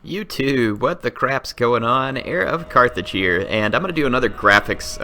YouTube, what the crap's going on? HeirofCarthage here, and I'm going to do another graphics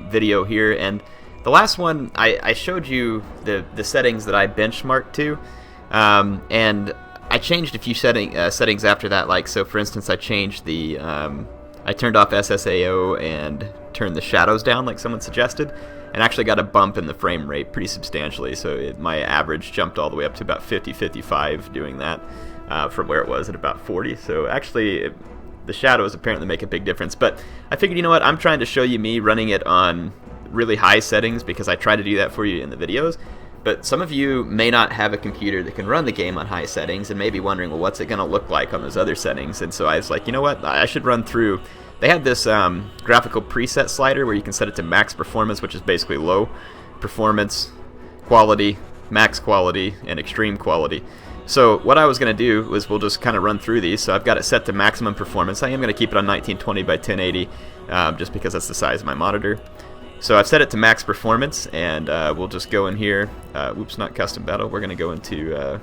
video here. And the last one, I showed you the settings that I benchmarked to, and I changed a few settings after that. Like, so for instance, I changed the, I turned off SSAO and turned the shadows down like someone suggested, and actually got a bump in the frame rate pretty substantially. So my average jumped all the way up to about 50-55 doing that. From where it was at about 40. So actually the shadows apparently make a big difference, but I figured, you know what, I'm trying to show you me running it on really high settings because I try to do that for you in the videos, but some of you may not have a computer that can run the game on high settings and may be wondering, well, what's it going to look like on those other settings? And so I was like, you know what, I should run through. They had this graphical preset slider where you can set it to max performance, which is basically low performance, quality, max quality, and extreme quality. So what I was going to do was we'll just kind of run through these. So I've got it set to maximum performance. I am going to keep it on 1920 by 1080 just because that's the size of my monitor. So I've set it to max performance, and we'll just go in here. Whoops, not custom battle. We're going to go into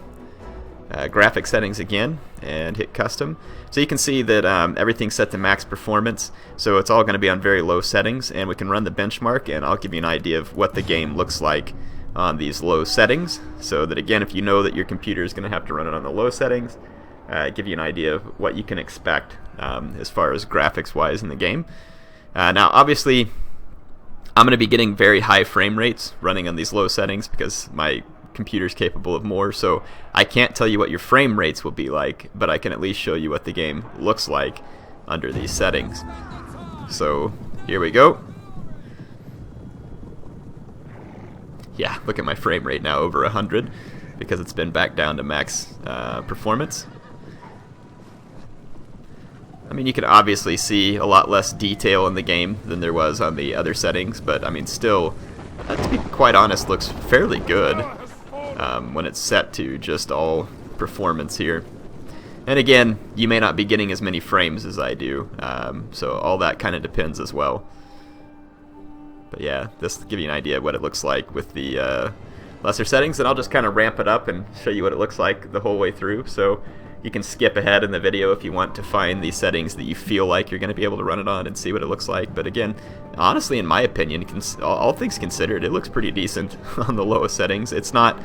graphic settings again and hit custom. So you can see that everything's set to max performance. So it's all going to be on very low settings, and we can run the benchmark, and I'll give you an idea of what the game looks like on these low settings, so that again, if you know that your computer is going to have to run it on the low settings, give you an idea of what you can expect as far as graphics wise in the game. Now obviously I'm going to be getting very high frame rates running on these low settings because my computer is capable of more, so I can't tell you what your frame rates will be like, but I can at least show you what the game looks like under these settings. So here we go. Yeah, look at my frame rate now, over 100, because it's been back down to max performance. I mean, you can obviously see a lot less detail in the game than there was on the other settings, but I mean, still, to be quite honest, looks fairly good when it's set to just all performance here. And again, you may not be getting as many frames as I do, so all that kind of depends as well. But yeah, this will give you an idea of what it looks like with the lesser settings, and I'll just kind of ramp it up and show you what it looks like the whole way through. So you can skip ahead in the video if you want to find the settings that you feel like you're going to be able to run it on and see what it looks like. But again, honestly, in my opinion, all things considered, it looks pretty decent on the lowest settings. It's not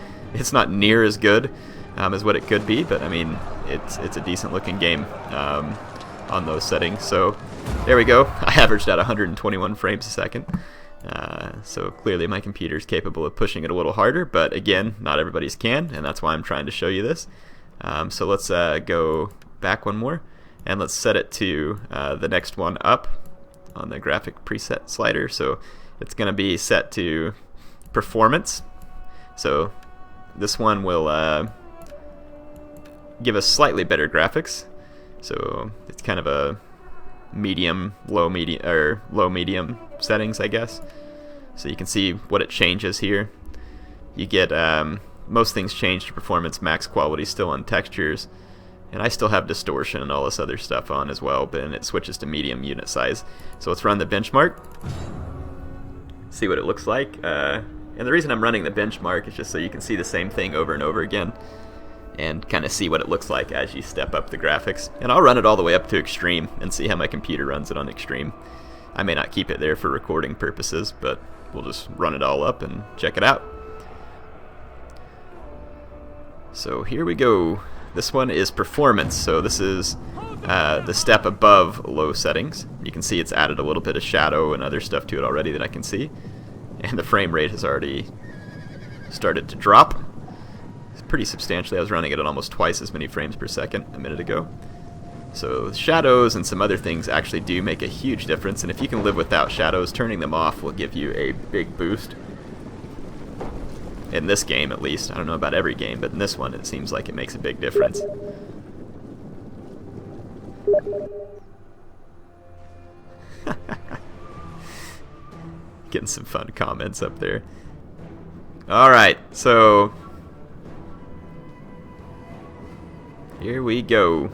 near as good as what it could be, but I mean, it's a decent looking game on those settings. So there we go. I averaged out 121 frames a second. So clearly my computer is capable of pushing it a little harder, but again, not everybody's can, and that's why I'm trying to show you this. So let's go back one more, and let's set it to the next one up on the graphic preset slider. So it's going to be set to performance. So this one will give us slightly better graphics. So it's kind of a medium, low medium settings, I guess. So you can see what it changes here. You get most things change to performance, max quality still on textures, and I still have distortion and all this other stuff on as well, but then it switches to medium unit size. So let's run the benchmark, see what it looks like. And the reason I'm running the benchmark is just so you can see the same thing over and over again and kind of see what it looks like as you step up the graphics. And I'll run it all the way up to extreme and see how my computer runs it on extreme. I may not keep it there for recording purposes, but we'll just run it all up and check it out. So here we go. This one is performance, so this is the step above low settings. You can see it's added a little bit of shadow and other stuff to it already that I can see, and the frame rate has already started to drop pretty substantially. I was running it at almost twice as many frames per second a minute ago. So shadows and some other things actually do make a huge difference, and if you can live without shadows, turning them off will give you a big boost. In this game, at least. I don't know about every game, but in this one it seems like it makes a big difference. Getting some fun comments up there. Alright, so here we go.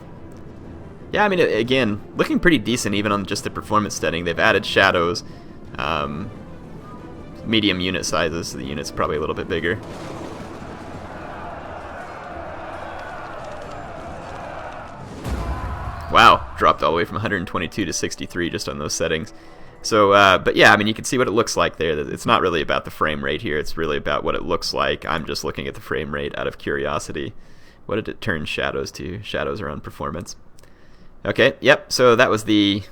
Yeah, I mean, again, looking pretty decent even on just the performance setting. They've added shadows, medium unit sizes, so the unit's probably a little bit bigger. all the way from 122 to 63 just on those settings. So, but yeah, I mean, you can see what it looks like there. It's not really about the frame rate here. It's really about what it looks like. I'm just looking at the frame rate out of curiosity. What did it turn shadows to? Shadows are on performance. Okay, yep, so that was the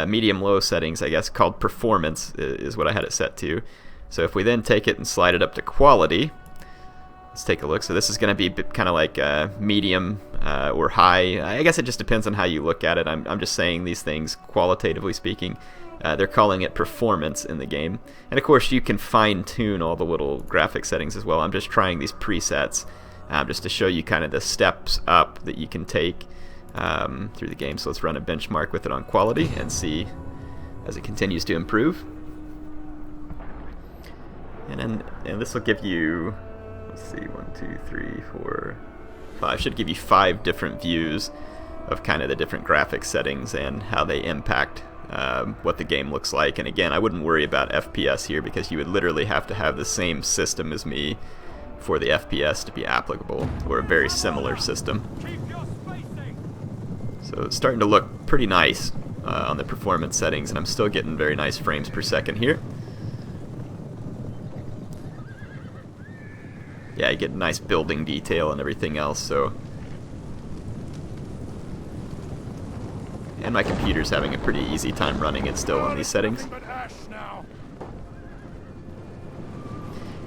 medium-low settings, I guess, called performance is what I had it set to. So if we then take it and slide it up to quality, let's take a look. So this is going to be kind of like medium or high. I guess it just depends on how you look at it. I'm just saying these things qualitatively speaking. They're calling it performance in the game. And of course you can fine-tune all the little graphic settings as well. I'm just trying these presets just to show you kind of the steps up that you can take through the game. So let's run a benchmark with it on quality and see as it continues to improve. And this will give you, let's see, 1, 2, 3, 4, 5. Should give you 5 different views of kind of the different graphic settings and how they impact what the game looks like. And again, I wouldn't worry about FPS here because you would literally have to have the same system as me for the FPS to be applicable, or a very similar system. So it's starting to look pretty nice on the performance settings, and I'm still getting very nice frames per second here. Yeah, you get nice building detail and everything else. So, and my computer's having a pretty easy time running it still on these settings.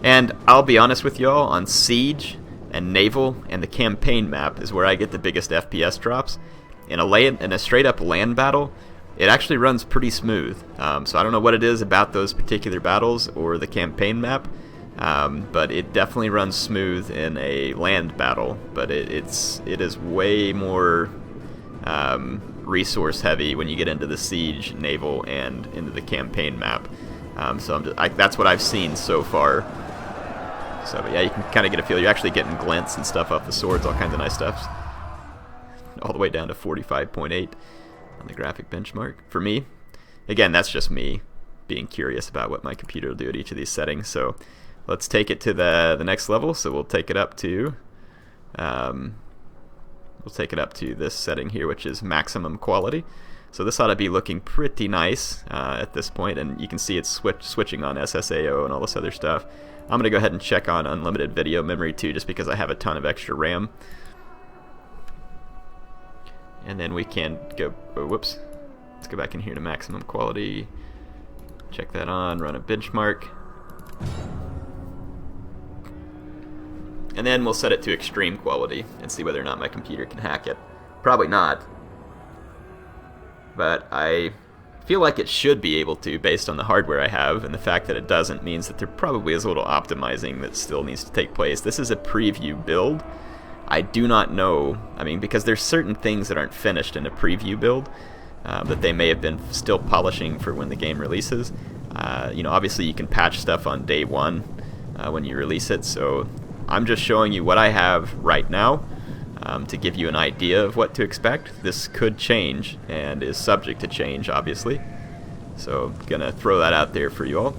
And I'll be honest with y'all, on Siege and Naval and the campaign map is where I get the biggest FPS drops. In a straight up land battle, it actually runs pretty smooth. So I don't know what it is about those particular battles or the campaign map, but it definitely runs smooth in a land battle. But it is way more resource heavy when you get into the Siege, Naval, and into the campaign map. So that's what I've seen so far. So, but yeah, you can kind of get a feel. You're actually getting glints and stuff off the swords, all kinds of nice stuff. All the way down to 45.8 on the graphic benchmark for me. Again, that's just me being curious about what my computer will do at each of these settings. So let's take it to the next level. So we'll take it up to this setting here, which is maximum quality. So this ought to be looking pretty nice at this point, and you can see it's switching on SSAO and all this other stuff. I'm going to go ahead and check on unlimited video memory too, just because I have a ton of extra RAM. And then we can go, oh, whoops, let's go back in here to maximum quality, check that on, run a benchmark. And then we'll set it to extreme quality and see whether or not my computer can hack it. Probably not, but I feel like it should be able to based on the hardware I have, and the fact that it doesn't means that there probably is a little optimizing that still needs to take place. This is a preview build. I do not know, I mean, because there's certain things that aren't finished in a preview build that they may have been still polishing for when the game releases. You know, obviously you can patch stuff on day one when you release it, so I'm just showing you what I have right now to give you an idea of what to expect. This could change and is subject to change, obviously. So I'm gonna throw that out there for you all.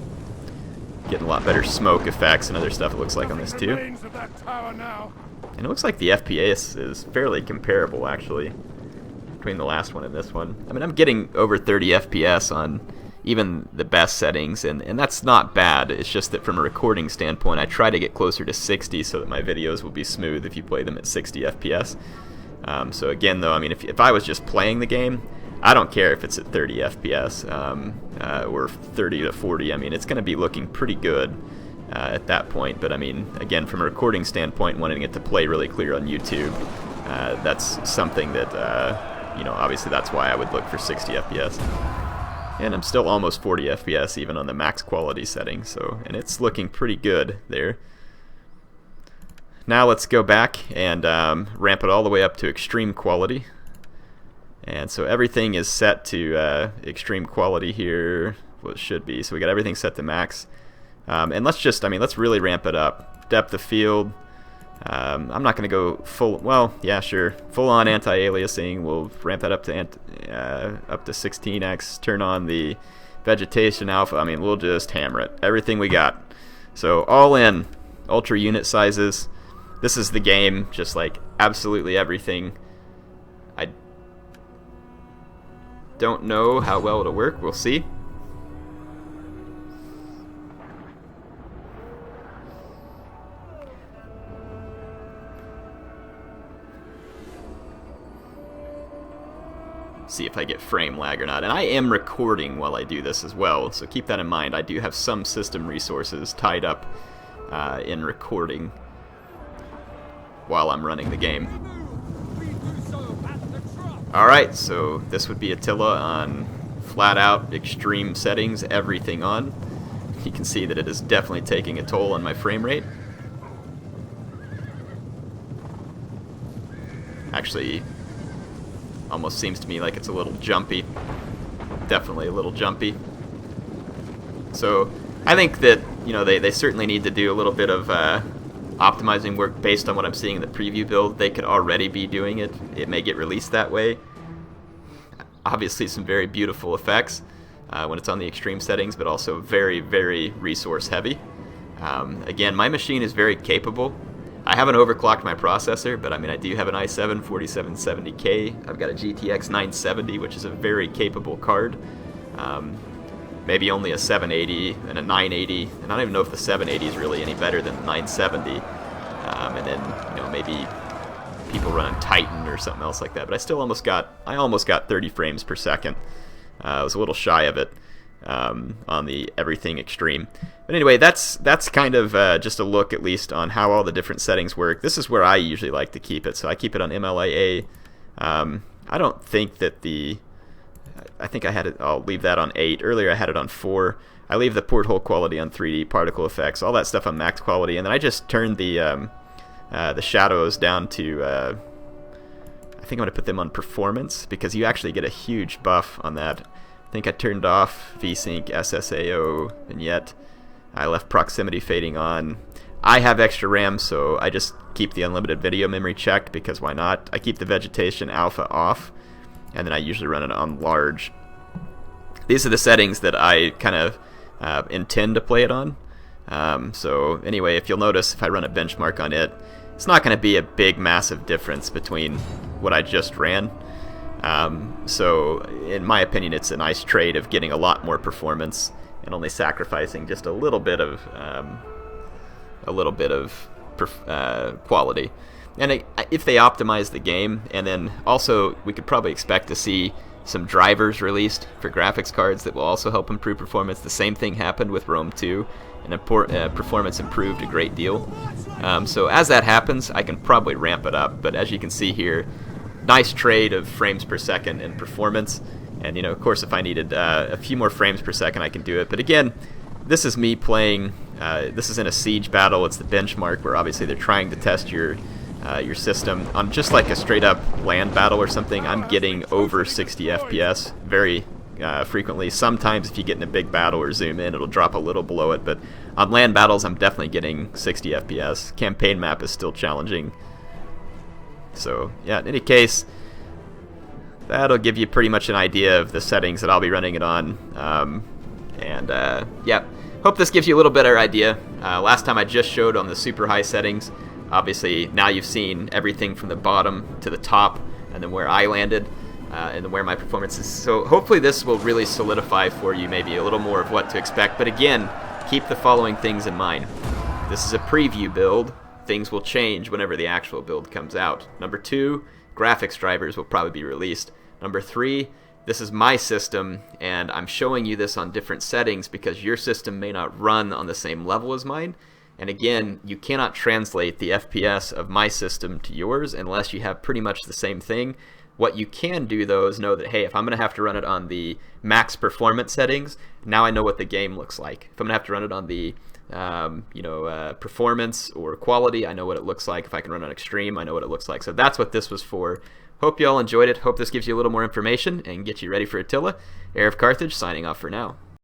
Getting a lot better smoke effects and other stuff it looks like on this too. And it looks like the FPS is fairly comparable actually between the last one and this one. I mean, I'm getting over 30 FPS on even the best settings, and that's not bad. It's just that from a recording standpoint, I try to get closer to 60 so that my videos will be smooth if you play them at 60 FPS. So again, though, I mean, if I was just playing the game, I don't care if it's at 30 FPS or 30 to 40. I mean, it's going to be looking pretty good at that point. But I mean, again, from a recording standpoint, wanting it to play really clear on YouTube, that's something that, you know, obviously that's why I would look for 60 FPS. And I'm still almost 40 FPS even on the max quality setting, so, and it's looking pretty good there. Now let's go back and ramp it all the way up to extreme quality. And so everything is set to extreme quality here, well it should be, so we got everything set to max. And let's just, I mean, let's really ramp it up. Depth of field, I'm not going to go full, well, yeah, sure, full-on anti-aliasing. We'll ramp that up to 16x, turn on the vegetation alpha. I mean, we'll just hammer it. Everything we got. So all in, ultra unit sizes. This is the game, just like absolutely everything. Don't know how well it'll work. We'll see. See if I get frame lag or not. And I am recording while I do this as well, so keep that in mind. I do have some system resources tied up in recording while I'm running the game. Alright, so this would be Attila on flat out extreme settings, everything on. You can see that it is definitely taking a toll on my frame rate. Actually, almost seems to me like it's a little jumpy. Definitely a little jumpy. So I think that, you know, they certainly need to do a little bit of optimizing work based on what I'm seeing in the preview build. They could already be doing it. It may get released that way. Obviously some very beautiful effects when it's on the extreme settings, but also very, very resource heavy. Again, my machine is very capable. I haven't overclocked my processor, but I mean, I do have an i7 4770K. I've got a GTX 970, which is a very capable card. Maybe only a 780 and a 980, and I don't even know if the 780 is really any better than the 970. And then, you know, maybe people running Titan or something else like that. But I still almost got 30 frames per second. I was a little shy of it on the everything extreme. But anyway, that's kind of just a look, at least, on how all the different settings work. This is where I usually like to keep it, so I keep it on MLIA. I don't think that I think I had it, I'll leave that on 8. Earlier I had it on 4. I leave the porthole quality on 3D, particle effects, all that stuff on max quality, and then I just turned the shadows down to, I think I'm going to put them on performance, because you actually get a huge buff on that. I think I turned off VSync, SSAO, vignette. I left proximity fading on. I have extra RAM, so I just keep the unlimited video memory checked, because why not? I keep the vegetation alpha off, and then I usually run it on large. These are the settings that I kind of intend to play it on. So anyway, if you'll notice, if I run a benchmark on it, it's not going to be a big, massive difference between what I just ran. So in my opinion, it's a nice trade of getting a lot more performance and only sacrificing just a little bit of quality. And if they optimize the game, and then also we could probably expect to see some drivers released for graphics cards that will also help improve performance. The same thing happened with Rome 2, and performance improved a great deal. So as that happens, I can probably ramp it up. But as you can see here, nice trade of frames per second and performance. And, you know, of course, if I needed a few more frames per second, I can do it. But again, this is me playing. This is in a siege battle. It's the benchmark, where obviously they're trying to test your system. On just like a straight up land battle or something, I'm getting over 60 FPS very frequently. Sometimes if you get in a big battle or zoom in, it'll drop a little below it. But on land battles, I'm definitely getting 60 FPS. Campaign map is still challenging. So yeah, in any case, that'll give you pretty much an idea of the settings that I'll be running it on. Yeah, hope this gives you a little better idea. Last time I just showed on the super high settings. Obviously, now you've seen everything from the bottom to the top, and then where I landed, and where my performance is. So hopefully this will really solidify for you maybe a little more of what to expect. But again, keep the following things in mind. This is a preview build. Things will change whenever the actual build comes out. Number 2, graphics drivers will probably be released. Number 3, this is my system, and I'm showing you this on different settings because your system may not run on the same level as mine. And again, you cannot translate the FPS of my system to yours unless you have pretty much the same thing. What you can do, though, is know that, hey, if I'm going to have to run it on the max performance settings, now I know what the game looks like. If I'm going to have to run it on the performance or quality, I know what it looks like. If I can run on extreme, I know what it looks like. So that's what this was for. Hope you all enjoyed it. Hope this gives you a little more information and gets you ready for Attila. HeirofCarthage signing off for now.